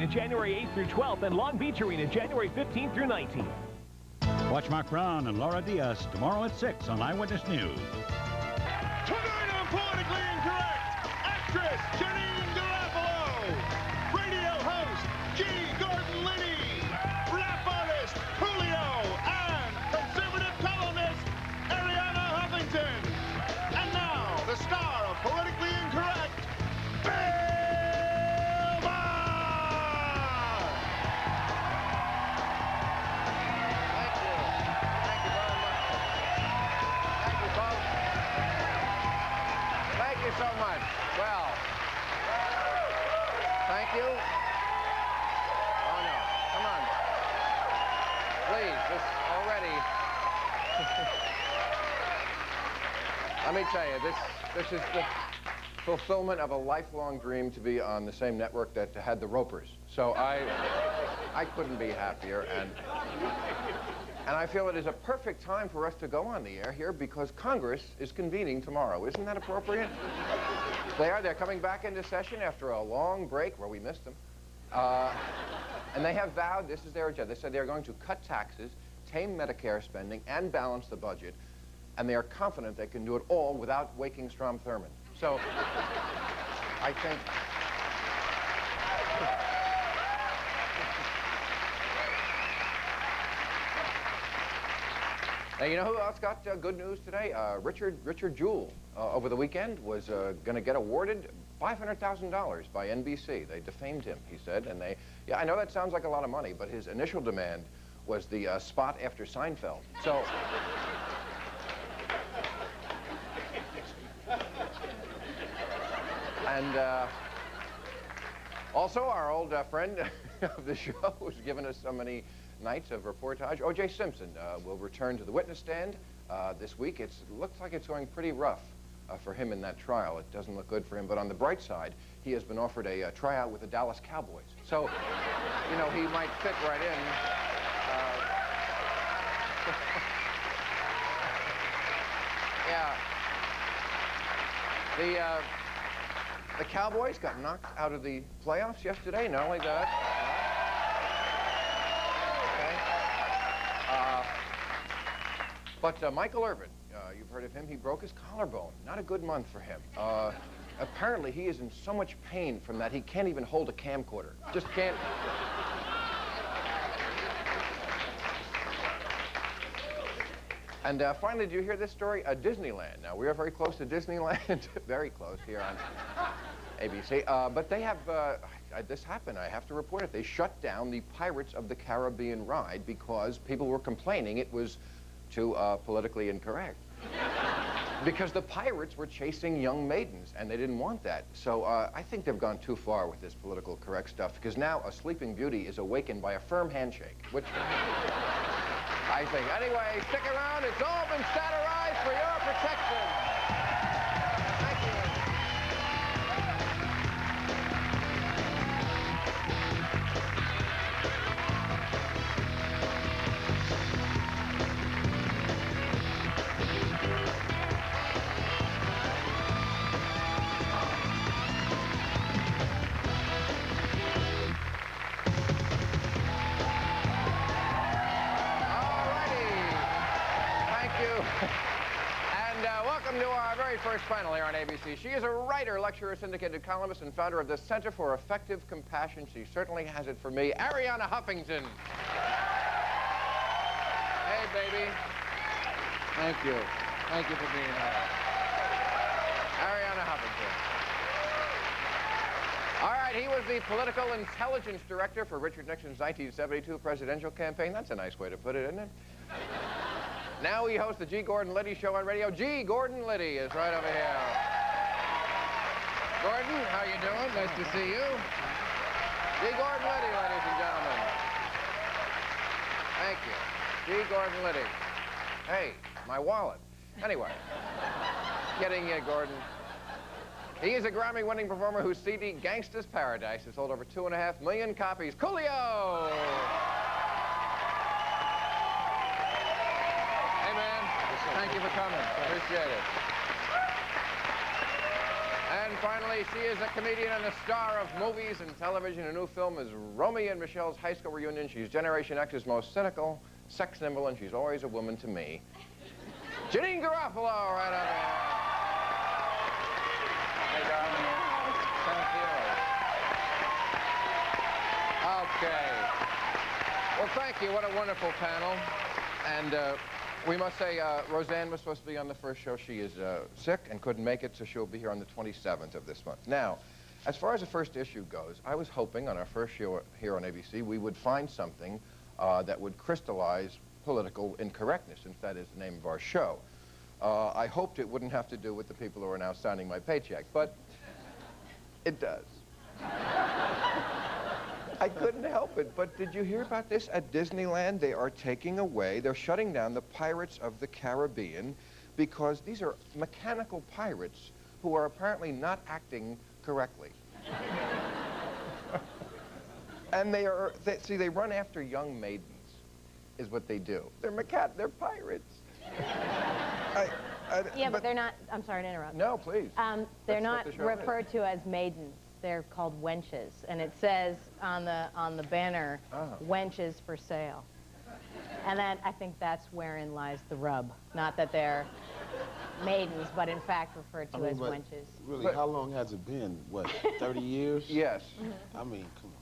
Arena January 8th through 12th and Long Beach Arena January 15th through 19th. Watch Mark Brown and Laura Diaz tomorrow at 6 on Eyewitness News. Tonight on Politically Incorrect, actress Janine Garofalo, radio host G. Gordon Liddy, rap artist Coolio, and conservative columnist Ariana Huffington. And now, the star of Politically Incorrect, Bill Maher! Thank you. Thank you very much. Thank you, folks. Thank you so much. Well, thank you. Oh, no. Come on. Please, this already... Let me tell you, this is the fulfillment of a lifelong dream to be on the same network that had the Ropers. So I couldn't be happier, and I feel it is a perfect time for us to go on the air here because Congress is convening tomorrow. Isn't that appropriate? They're coming back into session after a long break where we missed them. And they have vowed, this is their agenda, they said they're going to cut taxes, tame Medicare spending, and balance the budget. And they are confident they can do it all without waking Strom Thurmond. So, I think... Now, you know who else got good news today? Richard Jewell, over the weekend, was going to get awarded $500,000 by NBC. They defamed him, he said, and they... Yeah, I know that sounds like a lot of money, but his initial demand was the spot after Seinfeld. So... And also, our old friend of the show who's given us so many nights of reportage, O.J. Simpson, will return to the witness stand this week. It looks like it's going pretty rough for him in that trial. It doesn't look good for him, but on the bright side, he has been offered a tryout with the Dallas Cowboys. So, you know, he might fit right in. Yeah. The Cowboys got knocked out of the playoffs yesterday. Not only that. Okay. But Michael Irvin, you've heard of him. He broke his collarbone. Not a good month for him. Apparently, he is in so much pain from that he can't even hold a camcorder. Just can't. And finally, did you hear this story? Disneyland. Now, we are very close to Disneyland. Very close here on ABC. But they have, this happened, I have to report it. They shut down the Pirates of the Caribbean ride because people were complaining it was too politically incorrect. Because the pirates were chasing young maidens, and they didn't want that. So I think they've gone too far with this political correct stuff, because now a sleeping beauty is awakened by a firm handshake, which... I think. Anyway, stick around. It's all been satirized for your protection. Thank you. Welcome to our very first panel here on ABC. She is a writer, lecturer, syndicated columnist, and founder of the Center for Effective Compassion. She certainly has it for me, Ariana Huffington. Hey, baby. Thank you. Thank you for being here. Ariana Huffington. All right, he was the political intelligence director for Richard Nixon's 1972 presidential campaign. That's a nice way to put it, isn't it? Now he hosts the G. Gordon Liddy Show on radio. G. Gordon Liddy is right over here. Gordon, how you doing? Nice to see you. G. Gordon Liddy, ladies and gentlemen. Thank you. G. Gordon Liddy. Hey, my wallet. Anyway, getting you, Gordon. He is a Grammy-winning performer whose CD, Gangsta's Paradise, has sold over 2.5 million copies. Coolio! Hey, man. Thank you for coming. Appreciate it. And finally, she is a comedian and the star of movies and television. Her new film is Romy and Michelle's high school reunion. She's Generation X's most cynical, sex nimble, and she's always a woman to me. Janine Garofalo, right on there. Hey, darling. Thank you. Okay. Well, thank you. What a wonderful panel. And we must say, Roseanne was supposed to be on the first show. She is sick and couldn't make it, so she'll be here on the 27th of this month. Now, as far as the first issue goes, I was hoping on our first show here on ABC we would find something that would crystallize political incorrectness, since that is the name of our show. I hoped it wouldn't have to do with the people who are now signing my paycheck, but it does. I couldn't help it, but did you hear about this? At Disneyland, they are taking away, they're shutting down the Pirates of the Caribbean because these are mechanical pirates who are apparently not acting correctly. And see, they run after young maidens, is what they do. They're pirates. But they're not, I'm sorry to interrupt. No, please. They're not referred to as maidens. They're called wenches, and it says on the banner, wenches for sale. And then I think that's wherein lies the rub. Not that they're maidens, but in fact referred to as wenches. Really, how long has it been? What, 30 years? Yes. I mean, come on.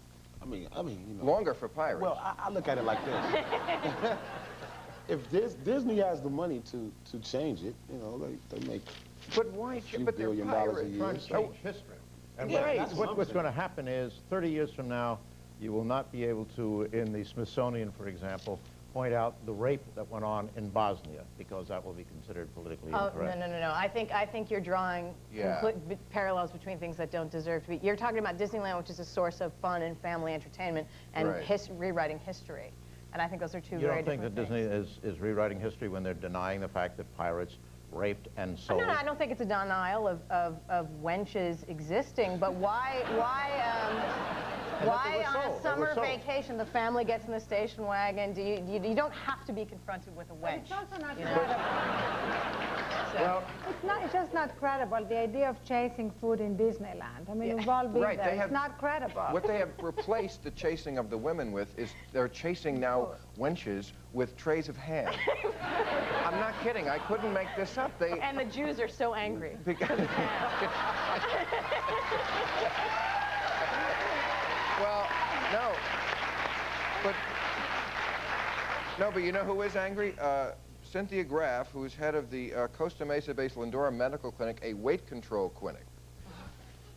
I mean, you know. Longer for pirates. Well, I look at it like this. If Disney has the money to change it, you know, they make but why? a few But they're $billion a pirates. year. Change history. And Yeah, what's going to happen is 30 years from now, you will not be able to, in the Smithsonian, for example, point out the rape that went on in Bosnia, because that will be considered politically incorrect. No. I think you're drawing parallels between things that don't deserve to be. You're talking about Disneyland, which is a source of fun and family entertainment, and rewriting history. And I think those are two very different things. You don't think that Disney is rewriting history when they're denying the fact that pirates raped and sold? No, I don't think it's a denial of wenches existing, but why on a summer vacation the family gets in the station wagon? You don't have to be confronted with a wench. It's also not credible. It's just not credible, the idea of chasing food in Disneyland. I mean, we've all been there. It's not credible. What they have replaced the chasing of the women with is they're chasing now wenches with trays of ham. I'm not kidding. I couldn't make this up. And the Jews are so angry. Well, but you know who is angry? Cynthia Graff, who's head of the Costa Mesa-based Lindora Medical Clinic, a weight control clinic.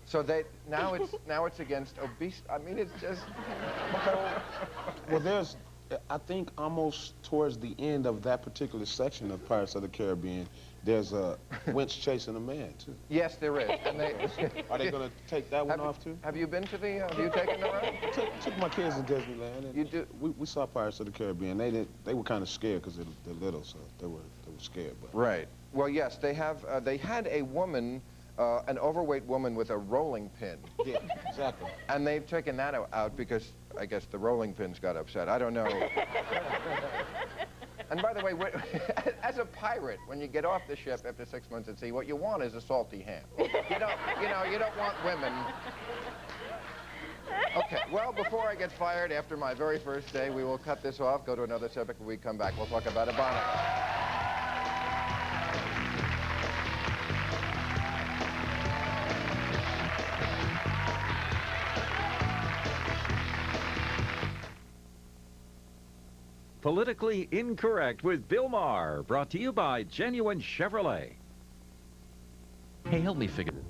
So now it's against obese. I mean, it's just. Well, there's, I think, almost towards the end of that particular section of Pirates of the Caribbean, there's a wench chasing a man too. Yes, there is. And are they going to take that one off too? Have you been to the? Have you taken the ride? Took my kids to Disneyland. And you do? We saw Pirates of the Caribbean. They were kind of scared because they're little, so they were scared. But. Right. Well, yes, they have. They had a woman. An overweight woman with a rolling pin. Yeah, exactly. And they've taken that out because I guess the rolling pins got upset. I don't know. And by the way, as a pirate, when you get off the ship after 6 months at sea, what you want is a salty ham. You don't want women. Okay, well, before I get fired after my very first day, we will cut this off, go to another subject. When we come back, we'll talk about Ebonics. Politically Incorrect with Bill Maher, brought to you by Genuine Chevrolet. Hey, help me figure this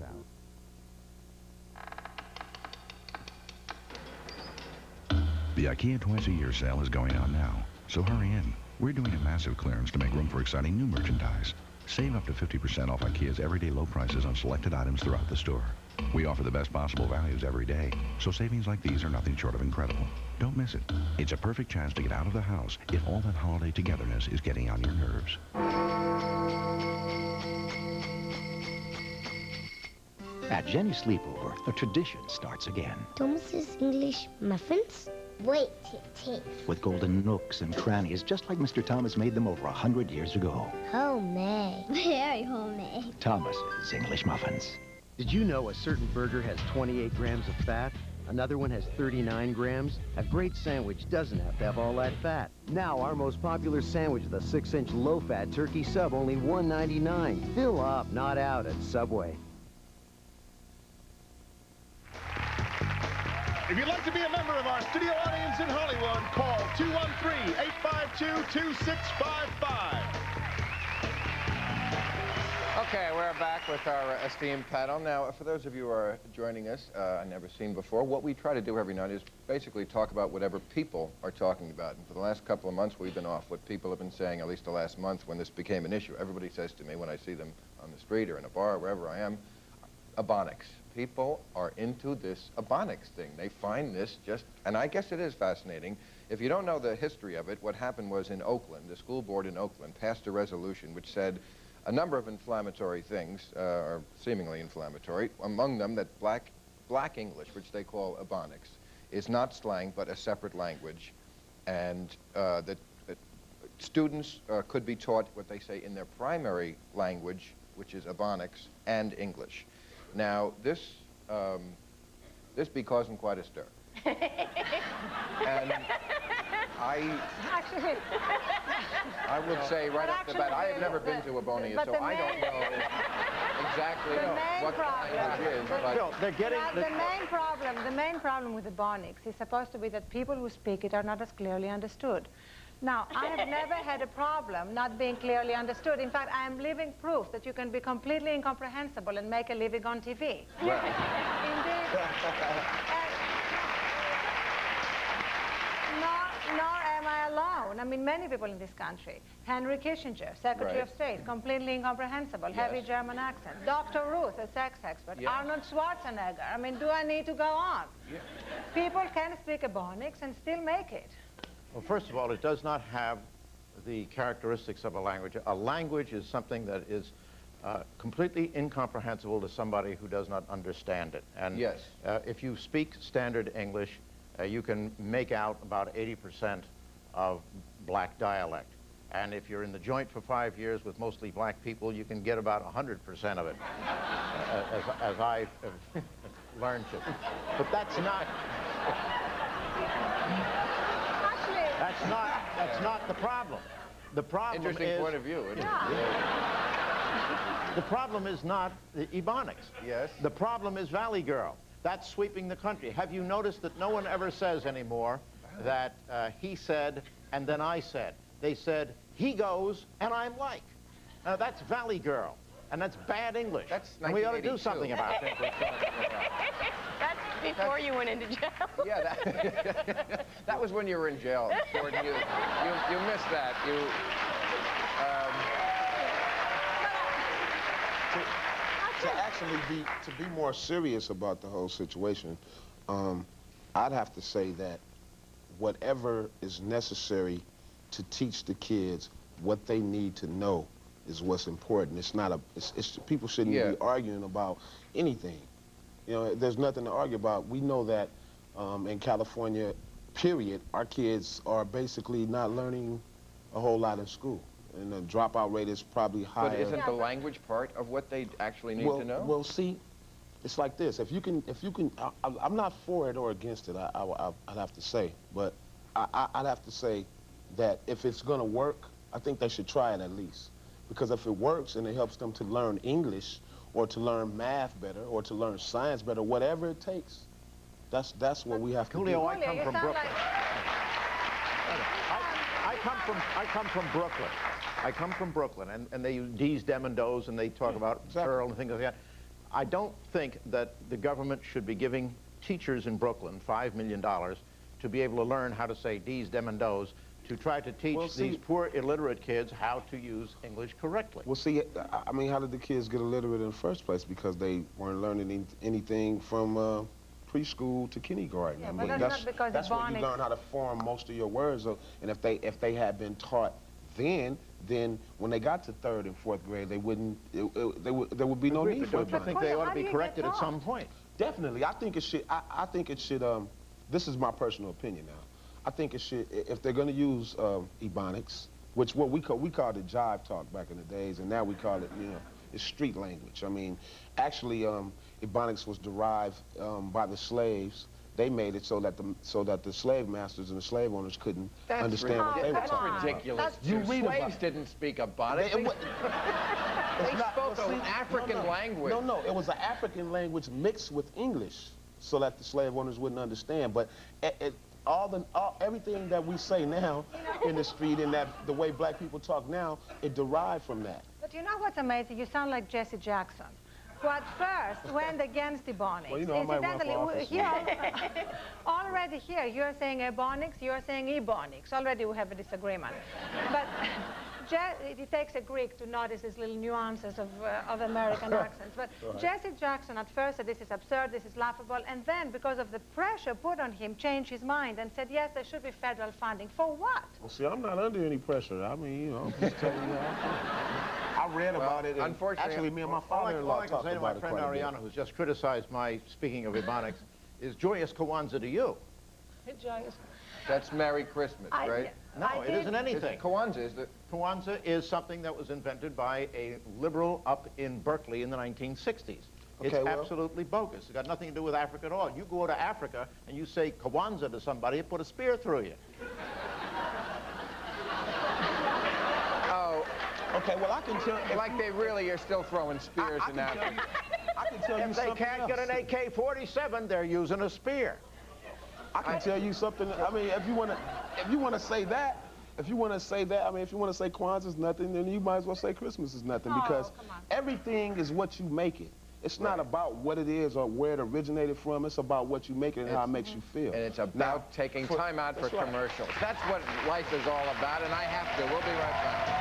out. The IKEA Twice a Year sale is going on now, so hurry in. We're doing a massive clearance to make room for exciting new merchandise. Save up to 50% off IKEA's everyday low prices on selected items throughout the store. We offer the best possible values every day, so savings like these are nothing short of incredible. Don't miss it. It's a perfect chance to get out of the house if all that holiday togetherness is getting on your nerves. At Jenny's Sleepover, a tradition starts again. Thomas's English muffins? Wait till it tastes. With golden nooks and crannies, just like Mr. Thomas made them over 100 years ago. Homemade. Very homemade. Thomas's English muffins. Did you know a certain burger has 28 grams of fat? Another one has 39 grams? A great sandwich doesn't have to have all that fat. Now our most popular sandwich, the 6-inch low-fat turkey sub, only $1.99. Fill up, not out at Subway. If you'd like to be a member of our studio audience in Hollywood, call 213-852-2655. Okay, we're back with our esteemed panel. Now, for those of you who are joining us, I've never seen before, what we try to do every night is basically talk about whatever people are talking about. And for the last couple of months, we've been off what people have been saying, at least the last month when this became an issue. Everybody says to me when I see them on the street or in a bar, wherever I am, Ebonics. People are into this Ebonics thing. They find this just, and I guess it is fascinating. If you don't know the history of it, what happened was in Oakland, the school board in Oakland passed a resolution which said a number of inflammatory things, or seemingly inflammatory, among them that black English, which they call Ebonics, is not slang but a separate language, and that students could be taught what they say in their primary language, which is Ebonics, and English. Now, this be causing quite a stir. And I would say right off the bat, I have never been to Ebonia, so I don't know exactly what the language is. But the main problem with Ebonics is supposed to be that people who speak it are not as clearly understood. Now, I have never had a problem not being clearly understood. In fact, I am living proof that you can be completely incomprehensible and make a living on TV. Right. Indeed. Nor am I alone. I mean, many people in this country. Henry Kissinger, Secretary of State, completely incomprehensible, heavy German accent. Dr. Ruth, a sex expert. Arnold Schwarzenegger. I mean, do I need to go on? People can speak Ebonics and still make it. Well, first of all, it does not have the characteristics of a language. A language is something that is completely incomprehensible to somebody who does not understand it. And if you speak standard English, you can make out about 80% of black dialect. And if you're in the joint for 5 years with mostly black people, you can get about 100% of it, as I have learned to. But that's not... That's not the problem. The problem Interesting point of view. The problem is not the Ebonics. Yes. The problem is Valley Girl. That's sweeping the country. Have you noticed that no one ever says anymore that he said and then I said? They said, he goes and I'm like. That's Valley Girl. And that's bad English. And we ought to do something about it. That's before you went into jail. Yeah, that was when you were in jail, Jordan. You missed that. To be more serious about the whole situation, I'd have to say that whatever is necessary to teach the kids what they need to know is what's important. It's not people shouldn't be arguing about anything. You know, there's nothing to argue about. We know that in California, period, our kids are basically not learning a whole lot in school. And the dropout rate is probably higher. But isn't the language part of what they actually need to know? Well, see, it's like this. If you can, I'm not for it or against it, I'd have to say. But I'd have to say that if it's going to work, I think they should try it at least. Because if it works and it helps them to learn English or to learn math better or to learn science better, whatever it takes, that's what we have to do. Coolio, I come from Brooklyn. I come from Brooklyn. I come from Brooklyn, and they use D's, dem, and does, and they talk about Earl and things like that. I don't think that the government should be giving teachers in Brooklyn $5 million to be able to learn how to say D's, dem, and does, to try to teach these poor illiterate kids how to use English correctly. Well, see, I mean, how did the kids get illiterate in the first place? Because they weren't learning anything from preschool to kindergarten. Yeah, I mean, but that's not because that's when you learn how to form most of your words. And if they had been taught then when they got to 3rd and 4th grade, they wouldn't. There would be no need for it. I think they ought to be corrected at some point. Definitely, I think it should. I think it should. This is my personal opinion now. I think it should, if they're going to use Ebonics, which we called it jive talk back in the days, and now we call it, is street language. I mean, actually, Ebonics was derived by the slaves. They made it so that the slave masters and the slave owners couldn't understand what they were talking about. That's ridiculous. Slaves didn't speak Ebonics. They spoke an African language. No, it was an African language mixed with English so that the slave owners wouldn't understand. But everything that we say now in the street and the way black people talk now, it derived from that. But you know what's amazing? You sound like Jesse Jackson, who at first went against Ebonics. Well, you know, I might run for office. Already here, you're saying Ebonics, you're saying Ebonics. Already we have a disagreement. But it takes a Greek to notice these little nuances of American accents. But Jesse Jackson at first said this is absurd, this is laughable, and then because of the pressure put on him, changed his mind and said, yes, there should be federal funding. For what? Well, see, I'm not under any pressure. I mean, you know, I'm just telling you how I read about it. Unfortunately, actually, me and my father-in-law talked about it. All I can say to my friend Ariana, who's just criticized my speaking of Ebonics, is joyous Kwanzaa to you. Joyous. That's Merry Christmas, right? No, it isn't anything. Kwanzaa is something that was invented by a liberal up in Berkeley in the 1960s. It's absolutely bogus. It's got nothing to do with Africa at all. You go to Africa and you say Kwanzaa to somebody, it put a spear through you. Oh, okay. Well, I can tell. Like they really are still throwing spears in Africa. I can tell you if they can't get an AK-47, they're using a spear. I can tell you something. I mean, if you want to say that, I mean, if you want to say Kwanzaa is nothing, then you might as well say Christmas is nothing, because everything is what you make it. It's not about what it is or where it originated from. It's about what you make it and how it makes you feel. And it's about taking time out for commercials. That's what life is all about, and I have to. We'll be right back.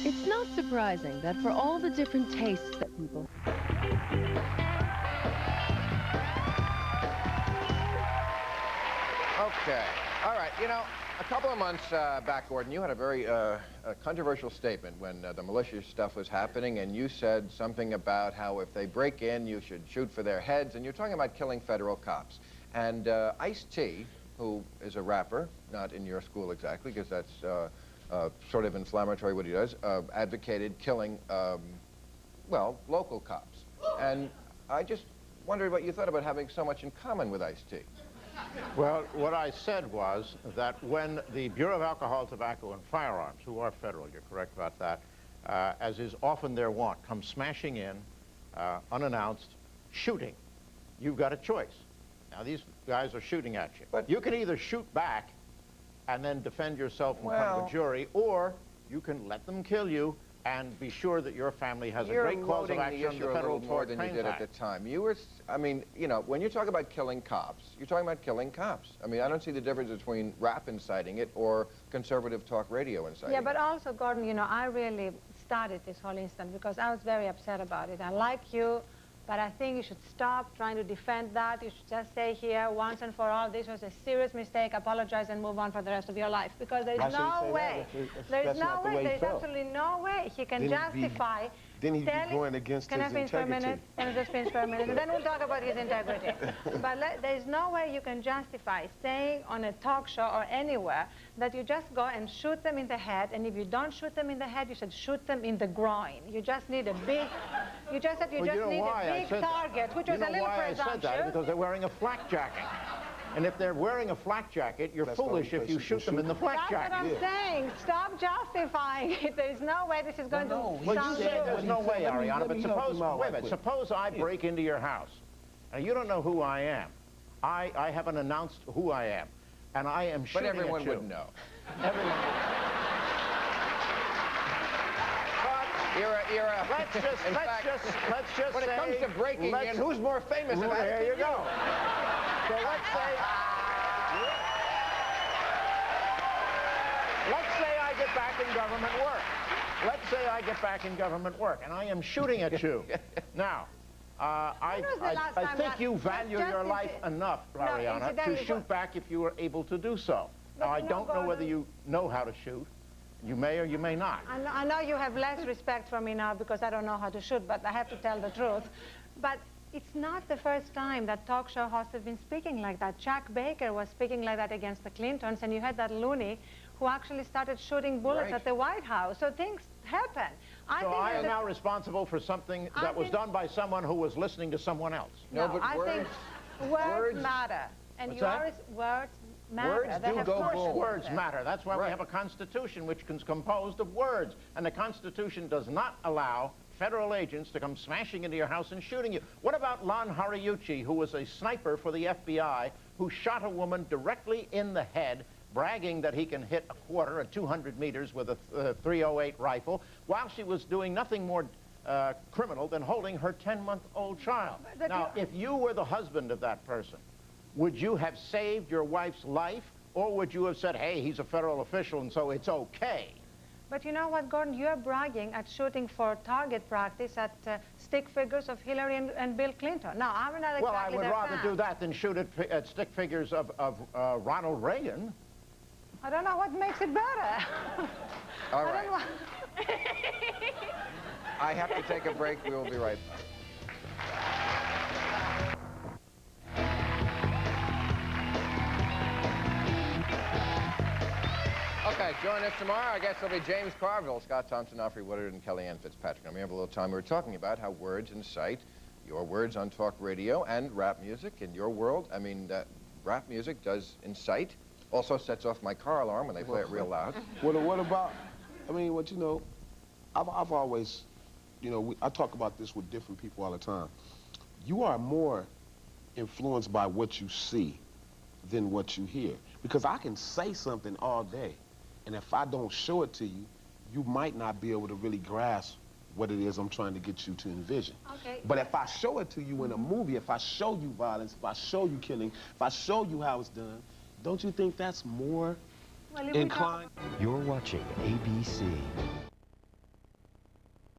It's not surprising that for all the different tastes that people... Okay. All right. You know, a couple of months back, Gordon, you had a very controversial statement when the militia stuff was happening, and you said something about how if they break in, you should shoot for their heads, and you're talking about killing federal cops. And Ice-T, who is a rapper, not in your school exactly, because that's... sort of inflammatory what he does, advocated killing, well, local cops. And I just wondered what you thought about having so much in common with Ice-T. Well, what I said was that when the Bureau of Alcohol, Tobacco, and Firearms, who are federal, you're correct about that, as is often their wont, come smashing in, unannounced, shooting, you've got a choice. Now, these guys are shooting at you. But you can either shoot back and then defend yourself in front of a jury, or you can let them kill you and be sure that your family has a great cause of action under the Federal Tort Claims Act. More than you did at the time. You were, I mean, you know, when you talk about killing cops, you're talking about killing cops. I mean, I don't see the difference between rap inciting it or conservative talk radio inciting it. Yeah, but also, Gordon, you know, I really started this whole incident because I was very upset about it. I like you, but I think you should stop trying to defend that. You should just say here, once and for all, this was a serious mistake, apologize, and move on for the rest of your life. Because there's no way, there's absolutely no way he can justify. Then he'd be going against his integrity. Can I finish for a minute? Can I just finish for a minute? And then we'll talk about his integrity. But there's no way you can justify saying on a talk show or anywhere that you just go and shoot them in the head, and if you don't shoot them in the head, you should shoot them in the groin. You just need a big, you just said you just need a big target, which was a little presumptuous. I said that? Because they're wearing a flak jacket. And if they're wearing a flak jacket, you're foolish if you shoot them in the flak jacket. That's what I'm saying. Stop justifying it. There's no way this is going to sound good. There's no way, Ariana, but suppose, wait a minute, suppose I break into your house, and you don't know who I am. I haven't announced who I am, and I am shooting at you. But everyone would know. Everyone would know. Let's just when it comes to breaking in, who's more famous about it? There you go. So let's say I get back in government work. Let's say I get back in government work, and I am shooting at you. Now, I think you value your life enough, Ariana, to shoot back if you were able to do so. Now, I don't know whether you know how to shoot. You may or you may not. I know you have less respect for me now because I don't know how to shoot, but I have to tell the truth. But it's not the first time that talk show hosts have been speaking like that. Jack Baker was speaking like that against the Clintons, and you had that loony who actually started shooting bullets at the White House. So things happen. So I am now responsible for something that was done by someone who was listening to someone else. No, but I think words matter. And words matter. Words do go bold. Words matter. That's why we have a Constitution which is composed of words. And the Constitution does not allow federal agents to come smashing into your house and shooting you. What about Lon Hariuchi, who was a sniper for the FBI, who shot a woman directly in the head, bragging that he can hit a quarter at 200 meters with a .308 rifle, while she was doing nothing more criminal than holding her 10-month-old child? Now, if you were the husband of that person, would you have saved your wife's life, or would you have said, hey, he's a federal official and so it's okay? But you know what, Gordon? You're bragging at shooting for target practice at stick figures of Hillary and Bill Clinton. Now, I'm not exactly Well, I would rather do that than shoot at stick figures of Ronald Reagan. I don't know what makes it better. All right. I have to take a break. We will be right back. Okay, join us tomorrow. I guess it'll be James Carville, Scott Thompson, Alfre Woodard, and Kellyanne Fitzpatrick. And we have a little time. We were talking about how words incite your words on talk radio and rap music. In your world, I mean, rap music does incite. Also sets off my car alarm when they play it real loud. What about, I mean, you know, I've always, you know, I talk about this with different people all the time. You are more influenced by what you see than what you hear. Because I can say something all day, and if I don't show it to you, you might not be able to really grasp what it is I'm trying to get you to envision. Okay. But if I show it to you in a movie, if I show you violence, if I show you killing, if I show you how it's done, don't you think that's more inclined? You're watching ABC.